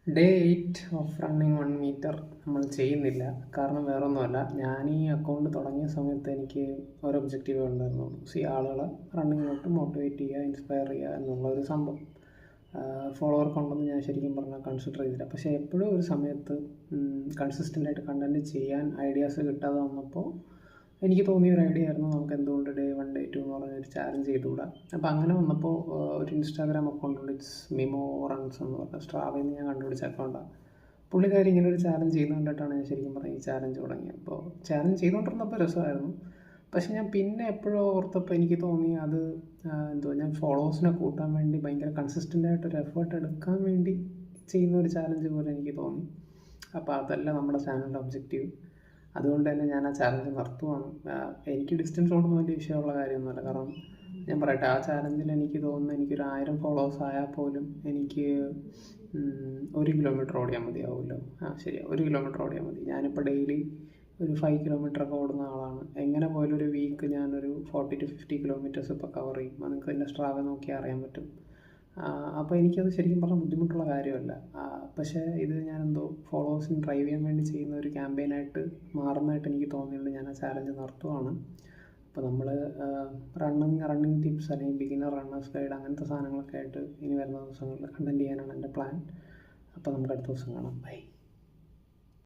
Day 8 of running 1 metre നമ്മൾ ചെയ്യുന്നില്ല. കാരണം വേറൊന്നുമല്ല, ഞാൻ ഈ അക്കൗണ്ട് തുടങ്ങിയ സമയത്ത് എനിക്ക് ഒരു ഒബ്ജക്റ്റീവ് ഉണ്ടായിരുന്നു. ആളുകളെ റണ്ണിങ്ങിലോട്ട് മോട്ടിവേറ്റ് ചെയ്യുക, ഇൻസ്പയർ ചെയ്യുക എന്നുള്ള ഒരു സംഭവം. ഫോളോവർ കൊണ്ടൊന്നും ഞാൻ ശരിക്കും പറഞ്ഞാൽ കൺസിഡർ ചെയ്തില്ല. പക്ഷേ എപ്പോഴും ഒരു സമയത്ത് കൺസിസ്റ്റൻ്റായിട്ട് കണ്ടൻറ്റ് ചെയ്യാൻ ഐഡിയാസ് കിട്ടാതെ വന്നപ്പോൾ എനിക്ക് തോന്നിയ ഒരു ഐഡിയ ആയിരുന്നു, നമുക്ക് എന്തുകൊണ്ട് ഡേ 1 ഡേ 2 എന്ന് പറഞ്ഞൊരു ചാലഞ്ച് ചെയ്തുകൂടാ. അപ്പോൾ അങ്ങനെ വന്നപ്പോൾ ഒരു ഇൻസ്റ്റാഗ്രാം അക്കൗണ്ടുണ്ട്, ഇറ്റ്സ് മിമോ റൺസ് എന്ന് പറഞ്ഞ സ്ട്രാവയിൽ നിന്ന് ഞാൻ കണ്ടുപിടിച്ച അക്കൗണ്ടാണ്. പുള്ളിക്കാരി ഇങ്ങനെ ഒരു ചാലഞ്ച് ചെയ്യുന്നത് കണ്ടിട്ടാണ് ഞാൻ ശരിക്കും പറഞ്ഞാൽ ഈ ചാലഞ്ച് തുടങ്ങിയത്. അപ്പോൾ ചാലഞ്ച് ചെയ്തുകൊണ്ടിരുന്നപ്പോൾ രസമായിരുന്നു. പക്ഷേ ഞാൻ പിന്നെ എപ്പോഴും ഓർത്തപ്പോൾ എനിക്ക് തോന്നി അത് ഞാൻ ഫോളോവേഴ്സിനെ കൂട്ടാൻ വേണ്ടി ഭയങ്കര കൺസിസ്റ്റൻ്റായിട്ടൊരു എഫേർട്ട് എടുക്കാൻ വേണ്ടി ചെയ്യുന്ന ഒരു ചാലഞ്ച് പോലെ എനിക്ക് തോന്നി. അപ്പോൾ അതല്ല നമ്മുടെ ചാനലിൻ്റെ ഒബ്ജക്റ്റീവ്. അതുകൊണ്ട് തന്നെ ഞാൻ ആ ചാലഞ്ച് നിർത്തുവാണ്. എനിക്ക് ഡിസ്റ്റൻസ് കൊണ്ടൊന്നും വലിയ വിഷയമുള്ള കാര്യമൊന്നുമല്ല. കാരണം ഞാൻ പറയട്ടെ, ആ ചാലഞ്ചിൽ എനിക്ക് തോന്നുന്നു എനിക്കൊരു 1000 ഫോളോവേഴ്സ് ആയാൽ പോലും എനിക്ക് 1 കിലോമീറ്റർ ഓടിയാൽ മതിയാവുമല്ലോ. ശരിയാണ്, 1 കിലോമീറ്റർ ഓടിയാൽ മതി. ഞാനിപ്പോൾ ഡെയിലി ഒരു 5 കിലോമീറ്ററൊക്കെ ഓടുന്ന ആളാണ്. എങ്ങനെ പോയാലും ഒരു വീക്ക് ഞാനൊരു 40 to 50 കിലോമീറ്റേഴ്സ് ഇപ്പോൾ കവർ ചെയ്യും. നിങ്ങൾക്ക് എൻ്റെ സ്ട്രാവ നോക്കിയാൽ അറിയാൻ പറ്റും. അപ്പോൾ എനിക്കത് ശരിക്കും പറഞ്ഞാൽ ബുദ്ധിമുട്ടുള്ള കാര്യമല്ല. പക്ഷേ ഇത് ഞാനെന്തോ ഫോളോവേഴ്സിന് ഡ്രൈവ് ചെയ്യാൻ വേണ്ടി ചെയ്യുന്ന ഒരു ക്യാമ്പയിനായിട്ട് മാറുന്നതായിട്ട് എനിക്ക് തോന്നിയുണ്ട്. ഞാൻ ആ ചാലഞ്ച് നിർത്തുവാണ്. അപ്പോൾ നമ്മൾ റണ്ണിങ് ടിപ്സ് അല്ലെങ്കിൽ ബിഗിനർ റണ്ണേഴ്സ് ഗൈഡ് അങ്ങനത്തെ സാധനങ്ങളൊക്കെ ആയിട്ട് ഇനി വരുന്ന ദിവസങ്ങളിൽ കണ്ടൻറ്റ് ചെയ്യാനാണ് എൻ്റെ പ്ലാൻ. അപ്പോൾ നമുക്ക് അടുത്ത ദിവസം കാണാം. ബൈ.